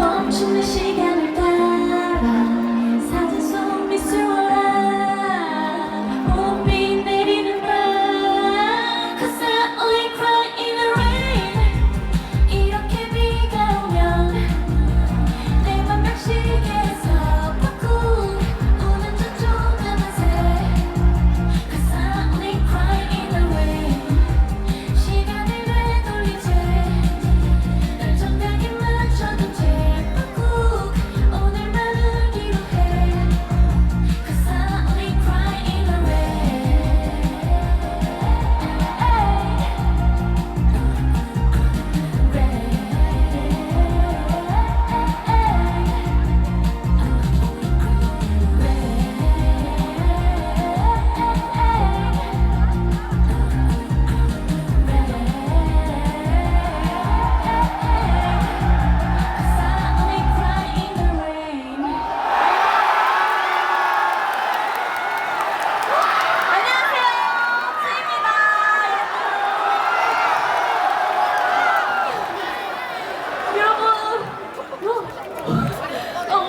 멈추는 시간을 따라 사진 속 미술원아 봄비 내리는 밤 Cause I only cry in the rain 이렇게 비가 오면 내 맘 벽시계에서 팝콘 우는 저 조그만 새 Cause I only cry in the rain 시간을 되돌리지 널 정확히 맞춰둔 채 꾹꾹 오늘만을 기록해 Cause I only cry in the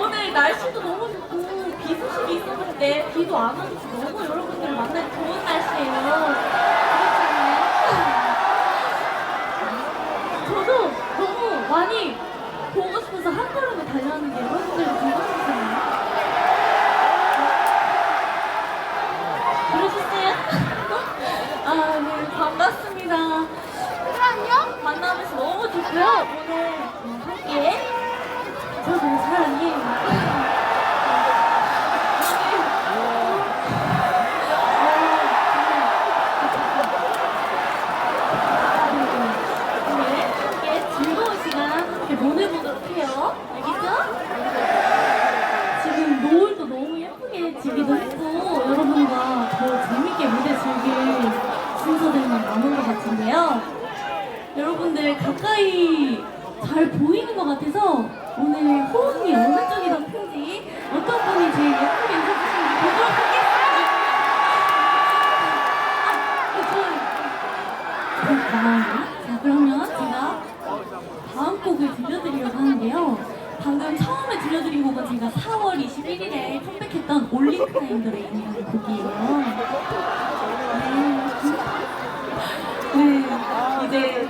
오늘 날씨도 너무 좋고 비 소식이 있었는데 비도 안 와서 너무 여러분들을 만나기 좋은 날씨예요. 그렇잖아요. 저도 너무 많이 보고 싶어서 한 걸음에 달려왔는데 여러분들도 보고 싶으셨나요? 그러셨어요? 아, 네, 반갑습니다. 안녕? 만나면서 너무 좋고요. 오늘 함께 저도 사랑해요. 오늘 함께 즐거운 시간 함께 보내보도록 해요. 알겠죠? 지금 노을도 너무 예쁘게 지기도 했고 여러분과 더 재밌게 무대 즐길 순서들만 남은 것 같은데요. 여러분들 가까이 잘 보이는 것 같아서 오늘 호응이 어느 쪽이 더 큰지 어떤 분이 제일 예쁘게 웃어주시는지 보도록 하겠습니다. 자, 그러면 제가 다음 곡을 들려드리려고 하는데요. 방금 처음에 들려드린 곡은 제가 4월 21일에 컴백했던 올리크라인더레인이라는 곡이에요. 네, 이제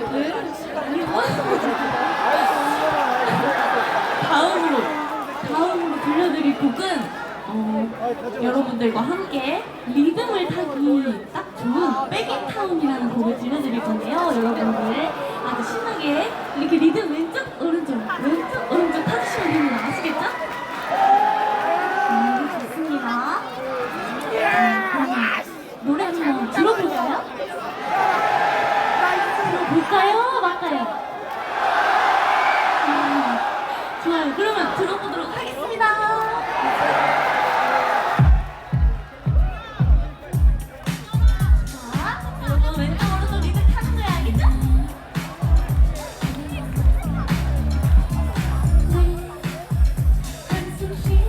다음으로 들려드릴 곡은 여러분들과 함께 리듬을 타기 딱 좋은 백인타운이라는 곡을 들려드릴 건데요. 여러분들 아주 신나게 이렇게 리듬 왼쪽 오른쪽 왼쪽 오른쪽 타주시면 됩니다. 아시겠죠? 좋습니다. 노래 한번 들어볼까요? 들어볼까요? 말까요? 좋아요. 그러면 들어보도록 하겠습니다. 자, 여러분 왼쪽 오른쪽 리듬 타는 거야, 알겠죠? 한숨 쉬기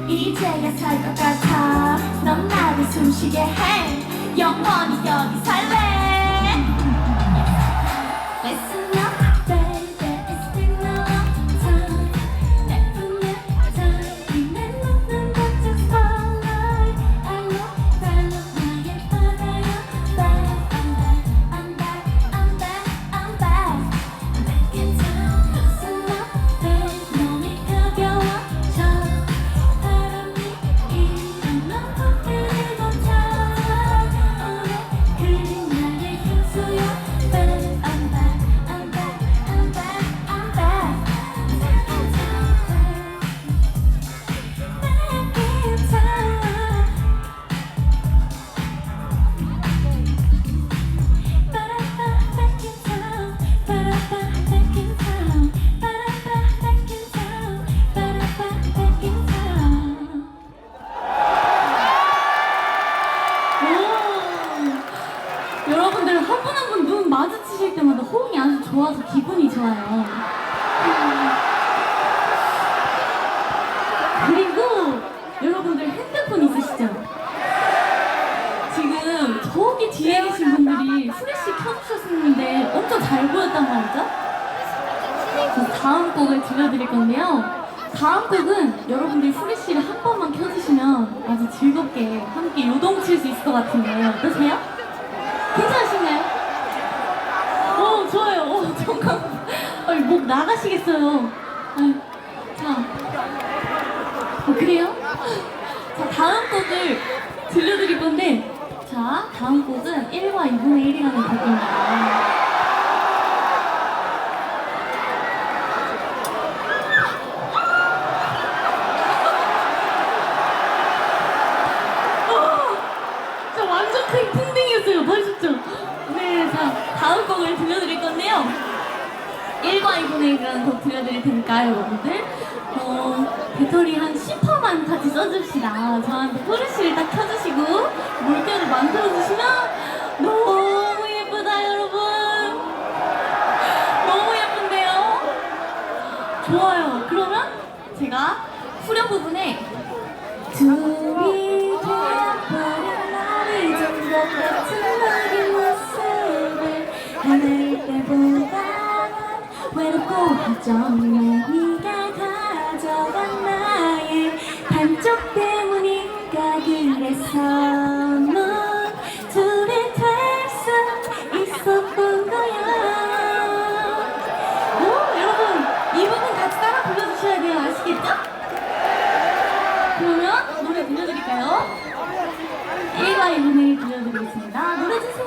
이제야 살 것 같아 넌 나를 숨쉬게 해 영원히 여기 살래. Listen up, baby, it's been a long time. 예쁜 내 자리 내 눈은 멋진 spotlight. 알로 달로 나의 바다야. I'm back, I'm back, I'm back, I'm back. I'm back in town. Listen up, baby, 몸이 가벼워져. 바람이 일어나고 그리고 타. 오늘 그린 나의 향수야. Babe, I'm back, I'm back, I'm back, I'm back. I'm back in town, back in town. Ba-da-ba, back in town. Ba-da-ba, back in town. Ba-da-ba, back in town. Ba-da-ba, back in town. 오, 여러분들 한 분 한 분 눈 마주치실 때마다 호응이 아주 좋아서 기분이 좋아요. 그리고 여러분들 핸드폰 있으시죠? 지금 저기 뒤에 계신 분들이 후레쉬 켜주셨었는데 엄청 잘 보였단 말이죠? 그래서 다음 곡을 들려드릴 건데요. 다음 곡은 여러분들이 후레쉬를 한 번만 켜주시면 아주 즐겁게 함께 요동칠 수 있을 것 같은데 어떠세요? 괜찮으신가요? 좋아요. 잠깐. 아니, 목 나가시겠어요. 아니, 자. 그래요? 자, 다음 곡을 들려드릴 건데, 자, 다음 곡은 1과 2분의 1이라는 곡입니다. 저 완전 큰 풍뎅이였어요. 멋있죠? 네, 자, 다음 곡을 들려드릴 건데요. 1과 2분의 1이라는 곡 들려드릴 테니까 여러분들 배터리 한 10%만 같이 써줍시다. 저한테 후레쉬를 딱 켜주시고 물결을 만들어주시면 너무 예쁘다 여러분. 너무 예쁜데요? 좋아요. 그러면 제가 후렴 부분에 둘이 되어버린 나를 잊은 것 같은 너의 모습을 하늘 때보다 외롭고 허전해. 네가 가져간 나의 반쪽 때문인가. 그래서 넌 둘이 될 수 있었던 거야. 여러분 이 부분 같이 따라 불러주셔야 돼요. 아시겠죠? 그러면 노래 들려드릴까요? 1과 2분의 1 들려드리겠습니다. 노래 주세요.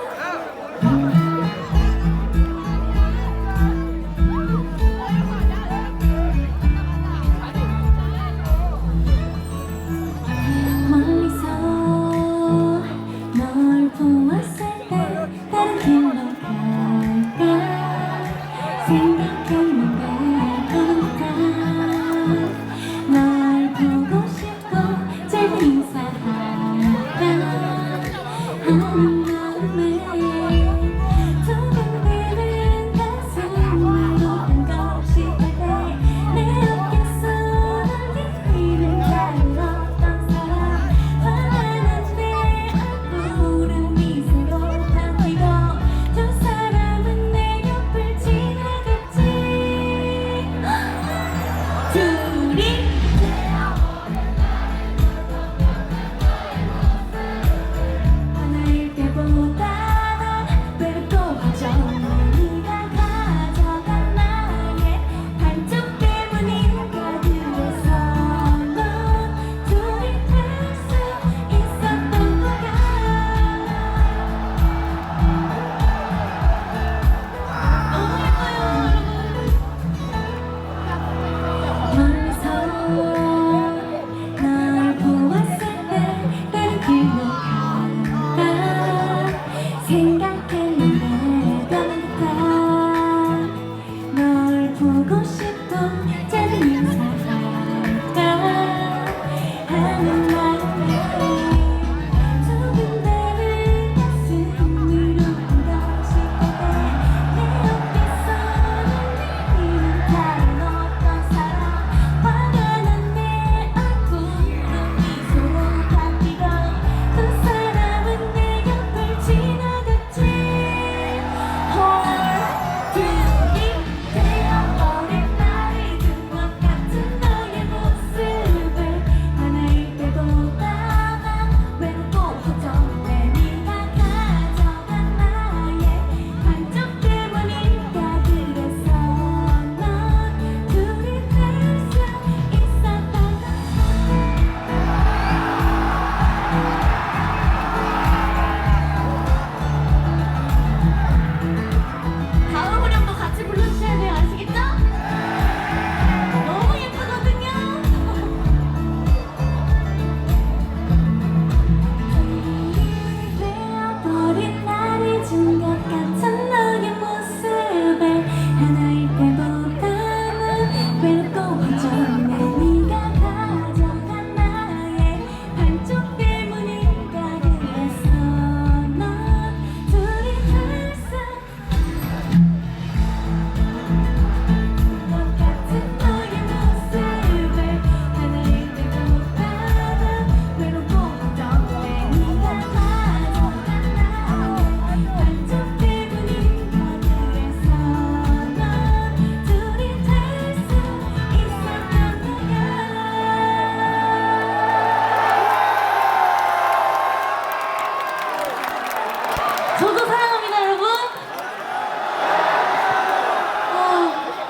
저도 사랑합니다, 여러분.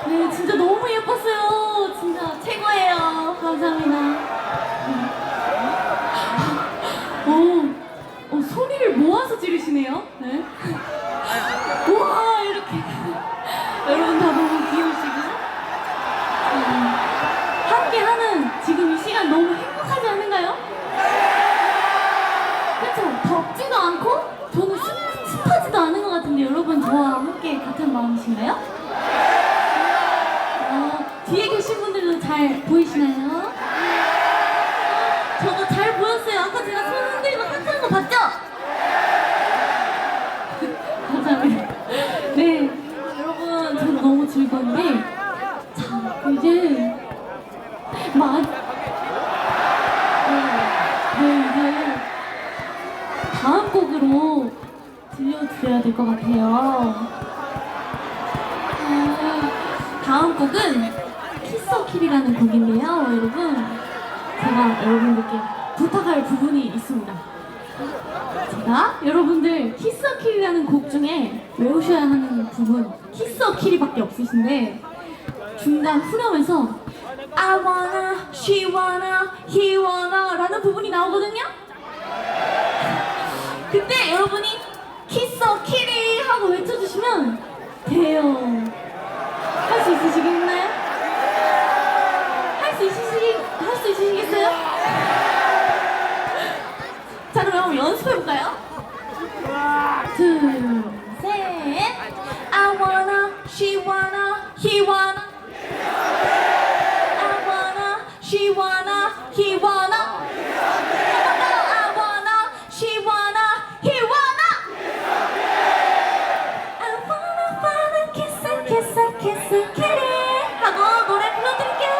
네, 진짜 너무 예뻤어요. 진짜 최고예요. 감사합니다. 소리를 모아서 지르시네요. 네. 우와, 이렇게. 여러분 다 너무 귀여우시고. 함께하는 지금 이 시간 너무 행복하지 않은가요? 그쵸? 덥지도 않고 저는 습하지도 않은 것 같은데 여러분 저와 함께 같은 마음이신가요? 뒤에 계신 분들도 잘 보이시나요? 저도 잘 보였어요. 아까 제가 손 흔들고 하트한 거 봤죠? 감사합니다. 네, 여러분 저도 너무 즐거운데 자, 이제 이제 다음 곡으로 들려드려야 될 것 같아요. 다음 곡은 키스어킬이라는 곡인데요, 여러분. 제가 여러분들께 부탁할 부분이 있습니다. 제가 여러분들 키스어킬이라는 곡 중에 외우셔야 하는 부분 키스어킬이밖에 없으신데 중간 후렴에서 I wanna, she wanna, he wanna 라는 부분이 나오거든요? 그때 여러분이 키스어킬이 하고 외쳐주시면 돼요. 할 수 있으시겠나요? 할 수 있으시겠어요? 자, 그럼 한번 연습해볼까요? 둘, 셋. I wanna, she wanna, he wanna. I wanna, she wanna, he wanna. I wanna, she wanna, he wanna. I wanna kiss and kiss and kiss and kiss. 하고 노래 불러드릴게요.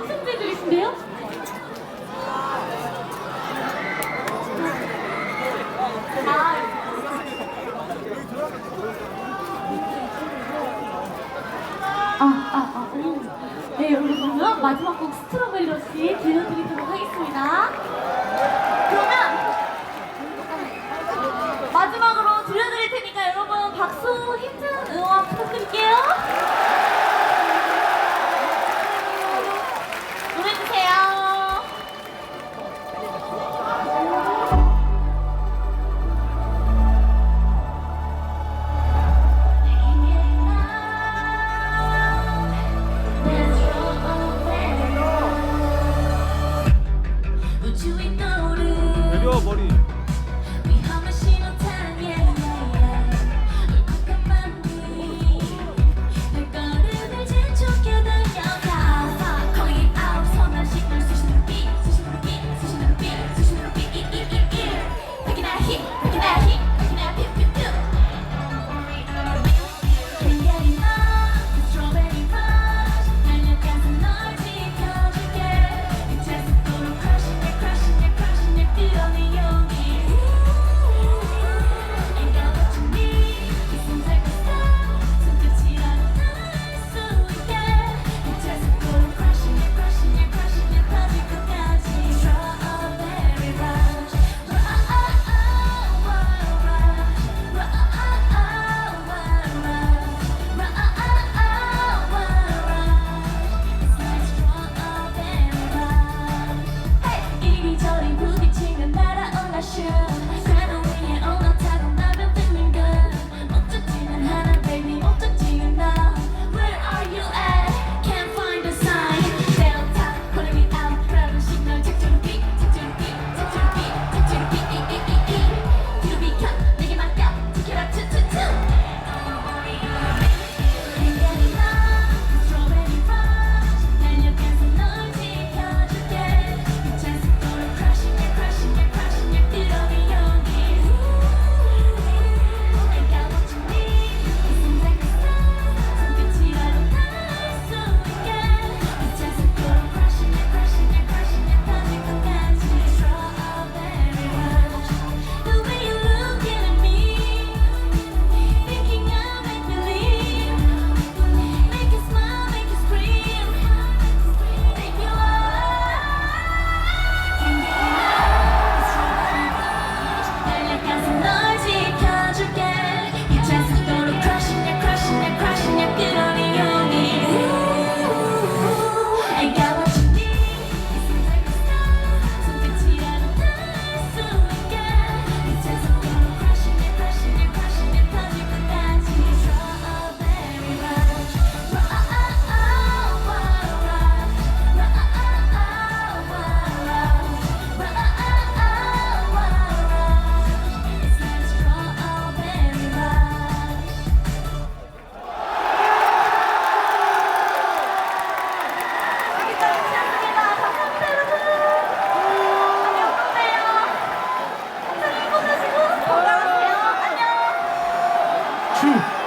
왕성대들이신데요? 네, 여러분 그러면 마지막 곡 스트로베리 러시 들려드리도록 하겠습니다. 그러면 마지막으로 들려드릴 테니까 여러분 박수 힘든 응원 부탁드릴게요. 노래 주세요. 내려 머리. 주